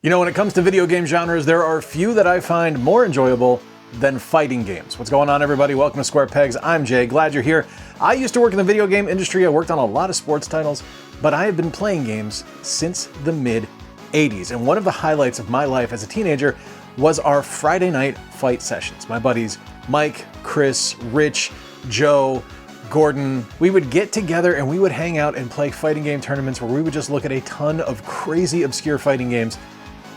You know, when it comes to video game genres, there are few that I find more enjoyable than fighting games. What's going on, everybody? Welcome to Square Pegs. I'm Jay. Glad you're here. I used to work in the video game industry. I worked on a lot of sports titles, but I have been playing games since the mid-'80s. And one of the highlights of my life as a teenager was our Friday night fight sessions. My buddies Mike, Chris, Rich, Joe, Gordon, we would get together and we would hang out and play fighting game tournaments where we would just look at a ton of crazy, obscure fighting games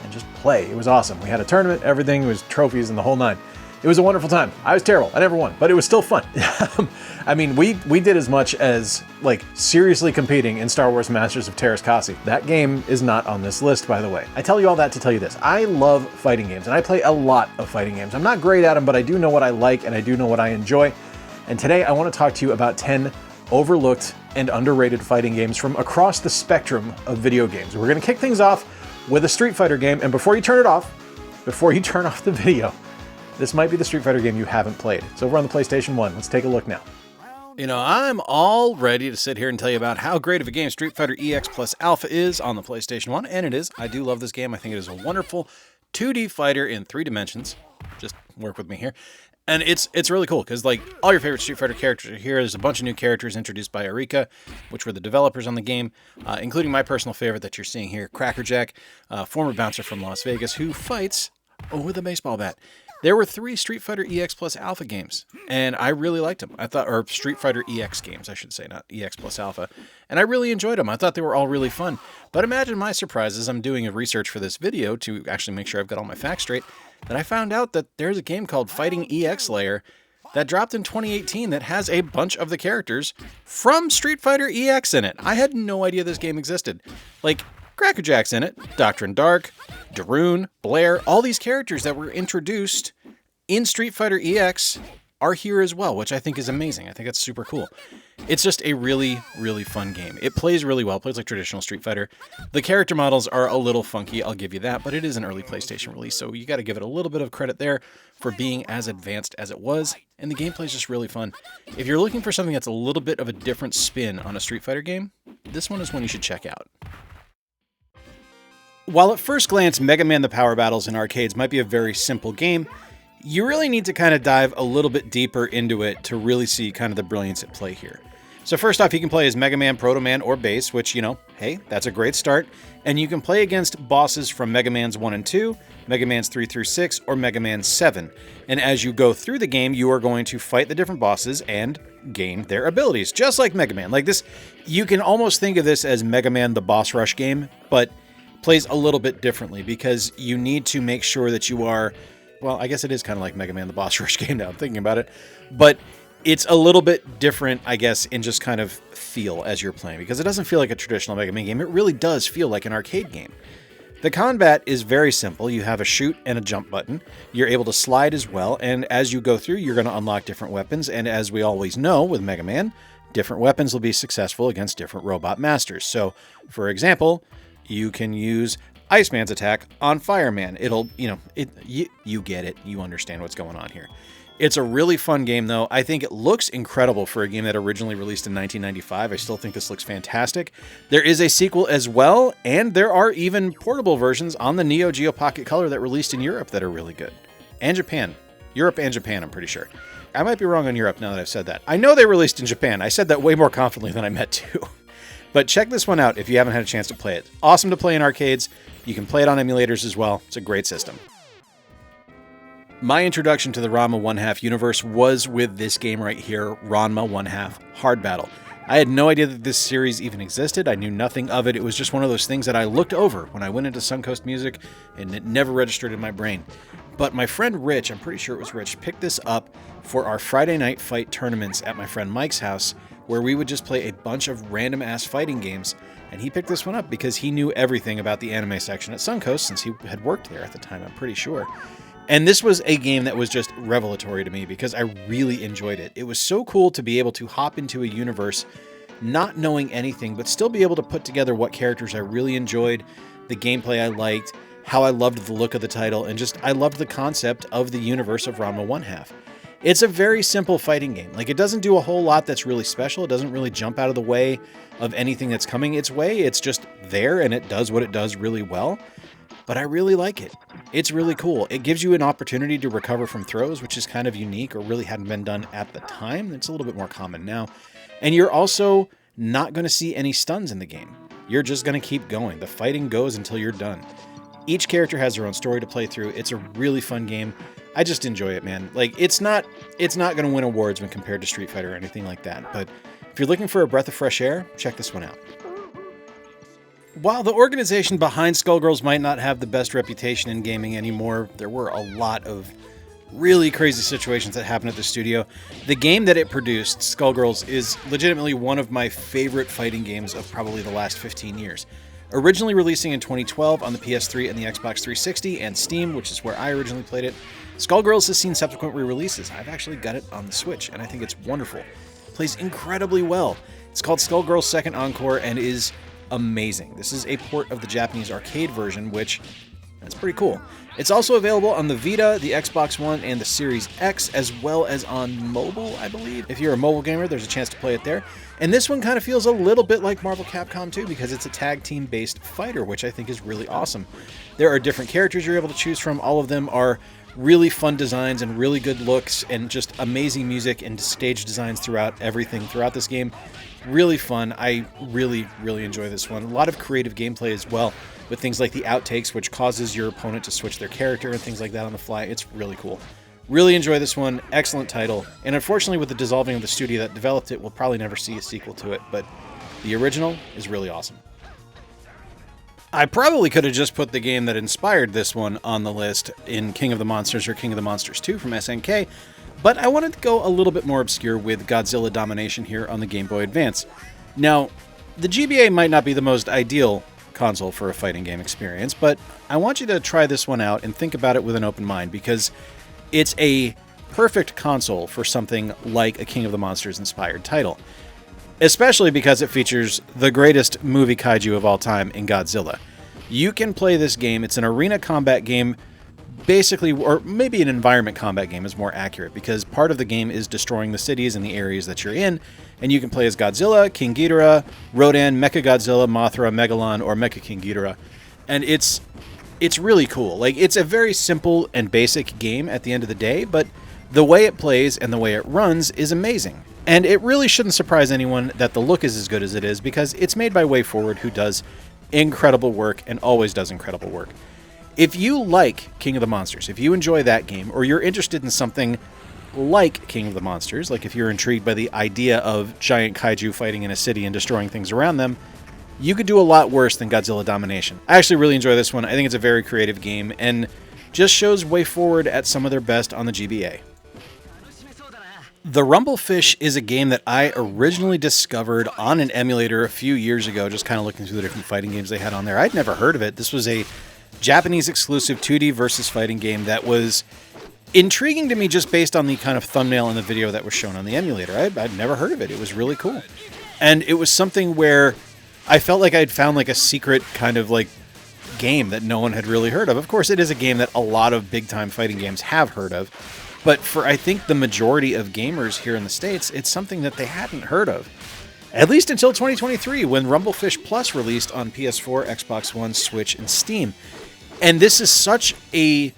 and just play. It was awesome. We had a tournament, everything was trophies and the whole nine. It was a wonderful time. I was terrible. I never won, but it was still fun. I mean, we did as much as like seriously competing in Star Wars Masters of Terras Kasi. That game is not on this list, by the way. I tell you all that to tell you this. I love fighting games and I play a lot of fighting games. I'm not great at them, but I do know what I like and I do know what I enjoy. And today I want to talk to you about 10 overlooked and underrated fighting games from across the spectrum of video games. We're going to kick things off with a Street Fighter game, and before you turn off the video, this might be the Street Fighter game you haven't played. It's over on the PlayStation 1. Let's take a look now. You know, I'm all ready to sit here and tell you about how great of a game Street Fighter EX Plus Alpha is on the PlayStation 1, and it is. I do love this game. I think it is a wonderful 2D fighter in 3 dimensions. Just work with me here. And it's really cool because like all your favorite Street Fighter characters are here. There's a bunch of new characters introduced by Eureka, which were the developers on the game, including my personal favorite that you're seeing here, Crackerjack, former bouncer from Las Vegas who fights with a baseball bat. There were 3 Street Fighter EX Plus Alpha games, and I really liked them. Or Street Fighter EX games, I should say, not EX Plus Alpha. And I really enjoyed them. I thought they were all really fun. But imagine my surprise as I'm doing a research for this video to actually make sure I've got all my facts straight, that I found out that there's a game called Fighting EX Layer that dropped in 2018 that has a bunch of the characters from Street Fighter EX in it. I had no idea this game existed. Like, Crackerjack's in it, Doctrine Dark, Daroon, Blair, all these characters that were introduced in Street Fighter EX are here as well, which I think is amazing. I think that's super cool. It's just a really, really fun game. It plays really well. It plays like traditional Street Fighter. The character models are a little funky, I'll give you that, but it is an early PlayStation release, so you got to give it a little bit of credit there for being as advanced as it was, and the gameplay is just really fun. If you're looking for something that's a little bit of a different spin on a Street Fighter game, this one is one you should check out. While at first glance, Mega Man the Power Battles in arcades might be a very simple game, you really need to kind of dive a little bit deeper into it to really see kind of the brilliance at play here. So first off, you can play as Mega Man, Proto Man, or Base, which, you know, hey, that's a great start. And you can play against bosses from Mega Man's 1 and 2, Mega Man's 3 through 6, or Mega Man 7. And as you go through the game, you are going to fight the different bosses and gain their abilities, just like Mega Man. Like this, you can almost think of this as Mega Man the Boss Rush game, but plays a little bit differently because you need to make sure that you are, well, I guess it is kind of like Mega Man the Boss Rush game now I'm thinking about it, but it's a little bit different, I guess, in just kind of feel as you're playing, because it doesn't feel like a traditional Mega Man game. It really does feel like an arcade game. The combat is very simple. You have a shoot and a jump button. You're able to slide as well, and as you go through, you're going to unlock different weapons, and as we always know with Mega Man, different weapons will be successful against different robot masters. So, for example, you can use Iceman's attack on Fireman. It'll, you know, you get it. You understand what's going on here. It's a really fun game, though. I think it looks incredible for a game that originally released in 1995. I still think this looks fantastic. There is a sequel as well, and there are even portable versions on the Neo Geo Pocket Color that released in Europe that are really good. And Japan. Europe and Japan, I'm pretty sure. I might be wrong on Europe now that I've said that. I know they released in Japan. I said that way more confidently than I meant to. But check this one out if you haven't had a chance to play it. Awesome to play in arcades. You can play it on emulators as well. It's a great system. My introduction to the Ranma 1/2 universe was with this game right here, Ranma 1/2 Hard Battle. I had no idea that this series even existed. I knew nothing of it. It was just one of those things that I looked over when I went into Suncoast Music, and it never registered in my brain. But my friend Rich, I'm pretty sure it was Rich, picked this up for our Friday night fight tournaments at my friend Mike's house, where we would just play a bunch of random-ass fighting games, and he picked this one up because he knew everything about the anime section at Suncoast since he had worked there at the time, I'm pretty sure. And this was a game that was just revelatory to me because I really enjoyed it. It was so cool to be able to hop into a universe not knowing anything, but still be able to put together what characters I really enjoyed, the gameplay I liked, how I loved the look of the title, and just I loved the concept of the universe of Ranma 1/2. It's a very simple fighting game. Like, it doesn't do a whole lot that's really special. It doesn't really jump out of the way of anything that's coming its way. It's just there, and it does what it does really well. but I really like it. It's really cool. It gives you an opportunity to recover from throws, which is kind of unique or really hadn't been done at the time. It's a little bit more common now. And you're also not going to see any stuns in the game. You're just going to keep going. The fighting goes until you're done. Each character has their own story to play through. It's a really fun game. I just enjoy it, man. Like, it's not going to win awards when compared to Street Fighter or anything like that. But if you're looking for a breath of fresh air, check this one out. While the organization behind Skullgirls might not have the best reputation in gaming anymore, there were a lot of really crazy situations that happened at the studio. The game that it produced, Skullgirls, is legitimately one of my favorite fighting games of probably the last 15 years. Originally releasing in 2012 on the PS3 and the Xbox 360 and Steam, which is where I originally played it, Skullgirls has seen subsequent re-releases. I've actually got it on the Switch, and I think it's wonderful. It plays incredibly well. It's called Skullgirls Second Encore and is amazing. This is a port of the Japanese arcade version, which that's pretty cool. It's also available on the Vita, the Xbox One, and the Series X, as well as on mobile, I believe. If you're a mobile gamer, there's a chance to play it there. And this one kind of feels a little bit like Marvel Capcom 2 because it's a tag team-based fighter, which I think is really awesome. There are different characters you're able to choose from. All of them are really fun designs and really good looks and just amazing music and stage designs throughout this game. Really fun. I really, really enjoy this one. A lot of creative gameplay as well, with things like the outtakes, which causes your opponent to switch their character and things like that on the fly. It's really cool. Really enjoy this one. Excellent title. And unfortunately, with the dissolving of the studio that developed it, we'll probably never see a sequel to it, but the original is really awesome. I probably could have just put the game that inspired this one on the list in King of the Monsters or King of the Monsters 2 from SNK, but I wanted to go a little bit more obscure with Godzilla Domination here on the Game Boy Advance. Now, the GBA might not be the most ideal console for a fighting game experience, but I want you to try this one out and think about it with an open mind, because it's a perfect console for something like a King of the Monsters inspired title, especially because it features the greatest movie kaiju of all time in Godzilla. You can play this game. It's an arena combat game, basically, or maybe an environment combat game is more accurate, because part of the game is destroying the cities and the areas that you're in, and you can play as Godzilla, King Ghidorah, Rodan, Mechagodzilla, Mothra, Megalon, or Mecha King Ghidorah. And it's really cool. Like, it's a very simple and basic game at the end of the day, but the way it plays and the way it runs is amazing. And it really shouldn't surprise anyone that the look is as good as it is, because it's made by WayForward, who does incredible work and always does incredible work. If you like King of the Monsters, if you enjoy that game, or you're interested in something like King of the Monsters, like if you're intrigued by the idea of giant kaiju fighting in a city and destroying things around them, you could do a lot worse than Godzilla Domination. I actually really enjoy this one. I think it's a very creative game and just shows WayForward at some of their best on the GBA. The Rumblefish is a game that I originally discovered on an emulator a few years ago, just kind of looking through the different fighting games they had on there. I'd never heard of it. This was a Japanese exclusive 2D versus fighting game that was intriguing to me just based on the kind of thumbnail in the video that was shown on the emulator. I'd never heard of it. It was really cool. And it was something where I felt like I'd found like a secret kind of like game that no one had really heard of. Of course, it is a game that a lot of big-time fighting games have heard of. But for, I think, the majority of gamers here in the States, it's something that they hadn't heard of. At least until 2023, when Rumblefish Plus released on PS4, Xbox One, Switch, and Steam. And this is such a...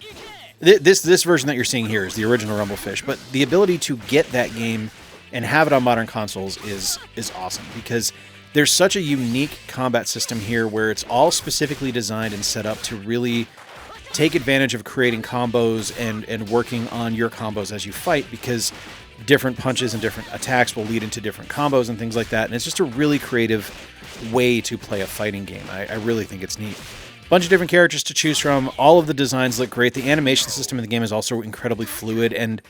This version that you're seeing here is the original Rumblefish, but the ability to get that game and have it on modern consoles is awesome, because there's such a unique combat system here where it's all specifically designed and set up to really take advantage of creating combos and working on your combos as you fight, because different punches and different attacks will lead into different combos and things like that. And it's just a really creative way to play a fighting game. I really think it's neat. Bunch of different characters to choose from. All of the designs look great. The animation system in the game is also incredibly fluid and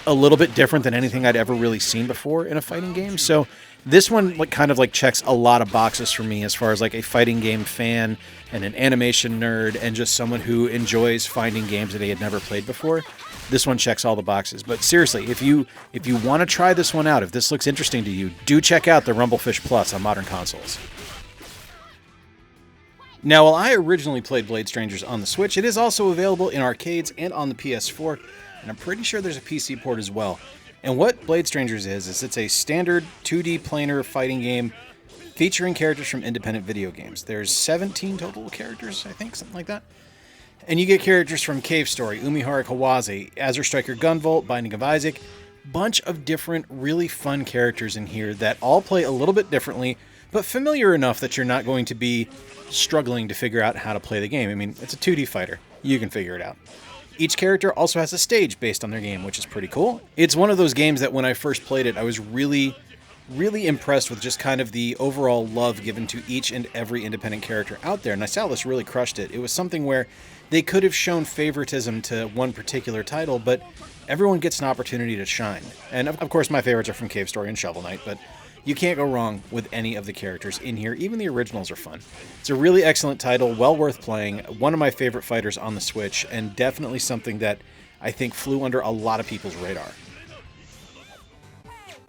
a little bit different than anything I'd ever really seen before in a fighting game. So this one kind of checks a lot of boxes for me as far as like a fighting game fan and an animation nerd and just someone who enjoys finding games that they had never played before. This one checks all the boxes. But seriously, if you want to try this one out, if this looks interesting to you, do check out the Rumblefish Plus on modern consoles. Now, while I originally played Blade Strangers on the Switch, it is also available in arcades and on the PS4, and I'm pretty sure there's a PC port as well. And what Blade Strangers is it's a standard 2D planar fighting game featuring characters from independent video games. There's 17 total characters, I think, something like that. And you get characters from Cave Story, Umihara Kawase, Azure Striker Gunvolt, Binding of Isaac, bunch of different really fun characters in here that all play a little bit differently, but familiar enough that you're not going to be struggling to figure out how to play the game. I mean, it's a 2D fighter. You can figure it out. Each character also has a stage based on their game, which is pretty cool. It's one of those games that when I first played it, I was really impressed with just kind of the overall love given to each and every independent character out there. And Nisalis really crushed it. It was something where they could have shown favoritism to one particular title, but everyone gets an opportunity to shine. And of course, my favorites are from Cave Story and Shovel Knight, but you can't go wrong with any of the characters in here. Even the originals are fun. It's a really excellent title, well worth playing. One of my favorite fighters on the Switch, and definitely something that I think flew under a lot of people's radar.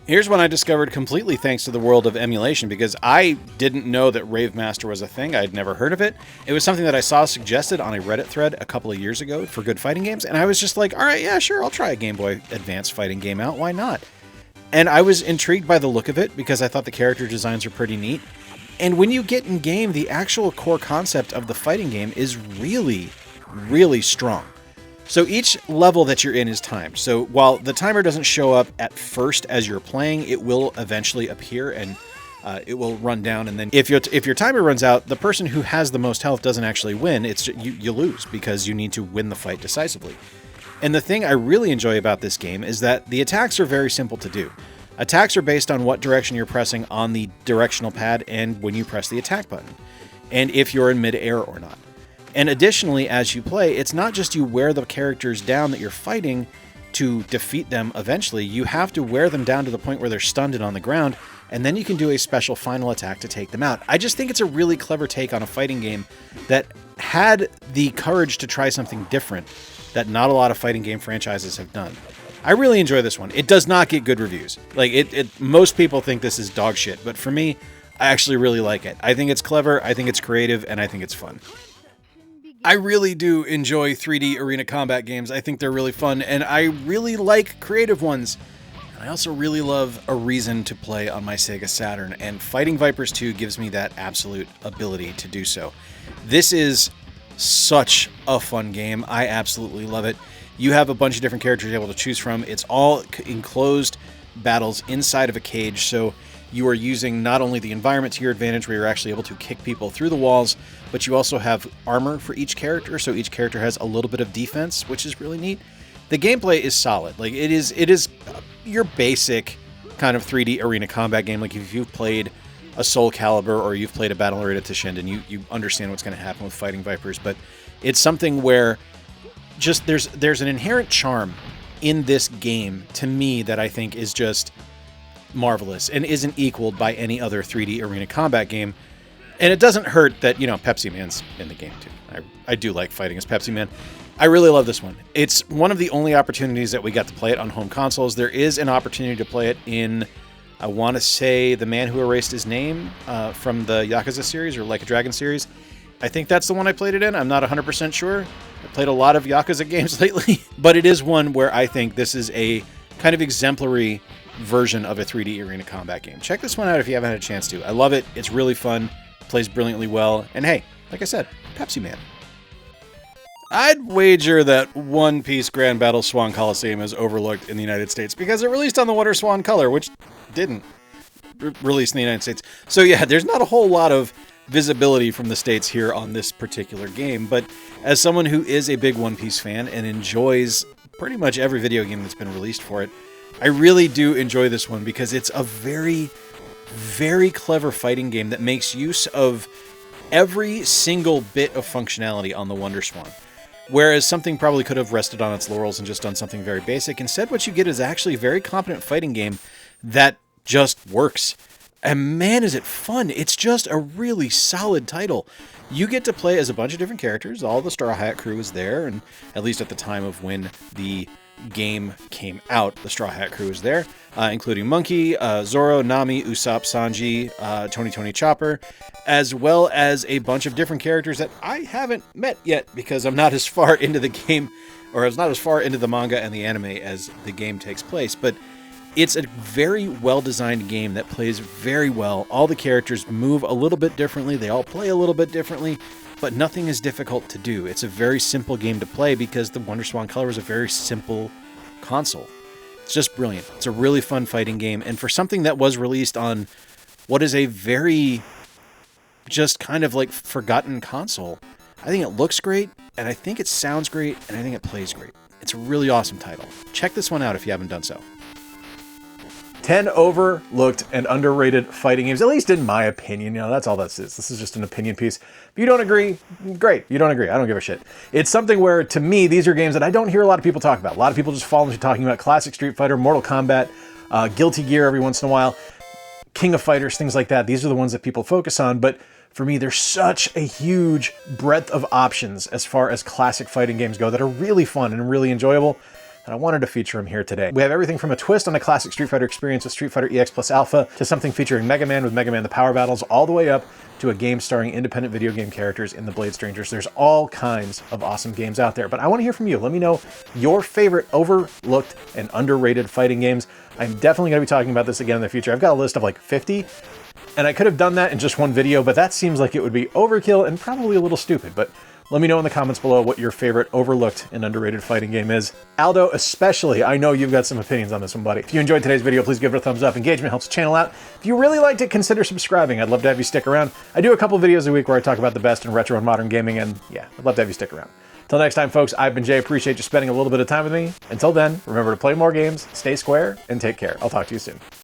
Here's one I discovered completely thanks to the world of emulation, because I didn't know that Rave Master was a thing. I'd never heard of it. It was something that I saw suggested on a Reddit thread a couple of years ago for good fighting games, and I was just like, all right, yeah, sure, I'll try a Game Boy Advance fighting game out. Why not? And I was intrigued by the look of it because I thought the character designs were pretty neat. And when you get in game, the actual core concept of the fighting game is really, really strong. So each level that you're in is timed. So while the timer doesn't show up at first as you're playing, it will eventually appear and it will run down. And then if your timer runs out, the person who has the most health doesn't actually win. It's you lose because you need to win the fight decisively. And the thing I really enjoy about this game is that the attacks are very simple to do. Attacks are based on what direction you're pressing on the directional pad and when you press the attack button, and if you're in mid-air or not. And additionally, as you play, it's not just you wear the characters down that you're fighting to defeat them eventually. You have to wear them down to the point where they're stunned and on the ground, and then you can do a special final attack to take them out. I just think it's a really clever take on a fighting game that had the courage to try something different that not a lot of fighting game franchises have done. I really enjoy this one. It does not get good reviews. Most people think this is dog shit, but for me, I actually really like it. I think it's clever, I think it's creative, and I think it's fun. I really do enjoy 3D arena combat games. I think they're really fun, and I really like creative ones. I also really love a reason to play on my Sega Saturn, and Fighting Vipers 2 gives me that absolute ability to do so. This is such a fun game. I absolutely love it. You have a bunch of different characters you're able to choose from. It's all enclosed battles inside of a cage, so you are using not only the environment to your advantage, where you're actually able to kick people through the walls, but you also have armor for each character, so each character has a little bit of defense, which is really neat. The gameplay is solid. Like, it is your basic kind of 3D arena combat game. Like, if you've played a Soul Calibur or you've played a Battle Arena Toshinden, you understand what's going to happen with Fighting Vipers, but it's something where just there's an inherent charm in this game to me that I think is just marvelous and isn't equaled by any other 3D arena combat game. And it doesn't hurt that, Pepsi Man's in the game too. I do like fighting as Pepsi Man. I really love this one. It's one of the only opportunities that we got to play it on home consoles. There is an opportunity to play it in, I want to say, The Man Who Erased His Name from the Yakuza series or Like a Dragon series. I think that's the one I played it in. I'm not 100% sure. I played a lot of Yakuza games lately, but it is one where I think this is a kind of exemplary version of a 3D arena combat game. Check this one out if you haven't had a chance to. I love it. It's really fun. Plays brilliantly well. And hey, like I said, Pepsi Man. I'd wager that One Piece Grand Battle Swan Colosseum is overlooked in the United States because it released on the WonderSwan Color, which didn't release in the United States. So yeah, there's not a whole lot of visibility from the States here on this particular game, but as someone who is a big One Piece fan and enjoys pretty much every video game that's been released for it, I really do enjoy this one because it's a very, very clever fighting game that makes use of every single bit of functionality on the WonderSwan. Whereas something probably could have rested on its laurels and just done something very basic. Instead, what you get is actually a very competent fighting game that just works. And man, is it fun. It's just a really solid title. You get to play as a bunch of different characters. All the Straw Hat crew is there, and at least at the time of when the game came out, the Straw Hat crew is there, including Monkey, Zoro, Nami, Usopp, Sanji, Tony Chopper, as well as a bunch of different characters that I haven't met yet because I'm not as far into the game, or I was not as far into the manga and the anime as the game takes place. But It's a very well-designed game that plays very well. All the characters move a little bit differently. They all play a little bit differently, but nothing is difficult to do. It's a very simple game to play because the WonderSwan Color is a very simple console. It's just brilliant. It's a really fun fighting game. And for something that was released on what is a very just kind of like forgotten console, I think it looks great, and I think it sounds great, and I think it plays great. It's a really awesome title. Check this one out if you haven't done so. 10 overlooked and underrated fighting games, at least in my opinion. You know, that's all this is. This is just an opinion piece. If you don't agree, great. You don't agree. I don't give a shit. It's something where, to me, these are games that I don't hear a lot of people talk about. A lot of people just fall into talking about classic Street Fighter, Mortal Kombat, Guilty Gear every once in a while, King of Fighters, things like that. These are the ones that people focus on, but for me, there's such a huge breadth of options as far as classic fighting games go that are really fun and really enjoyable. And I wanted to feature them here today. We have everything from a twist on a classic Street Fighter experience with Street Fighter EX plus Alpha to something featuring Mega Man with Mega Man the Power Battles, all the way up to a game starring independent video game characters in the Blade Strangers. There's all kinds of awesome games out there, but I want to hear from you. Let me know your favorite overlooked and underrated fighting games. I'm definitely going to be talking about this again in the future. I've got a list of like 50, and I could have done that in just one video, but that seems like it would be overkill and probably a little stupid. But let me know in the comments below what your favorite overlooked and underrated fighting game is. Aldo, especially, I know you've got some opinions on this one, buddy. If you enjoyed today's video, please give it a thumbs up. Engagement helps the channel out. If you really liked it, consider subscribing. I'd love to have you stick around. I do a couple videos a week where I talk about the best in retro and modern gaming, and yeah, I'd love to have you stick around. Till next time, folks, I've been Jay. Appreciate you spending a little bit of time with me. Until then, remember to play more games, stay square, and take care. I'll talk to you soon.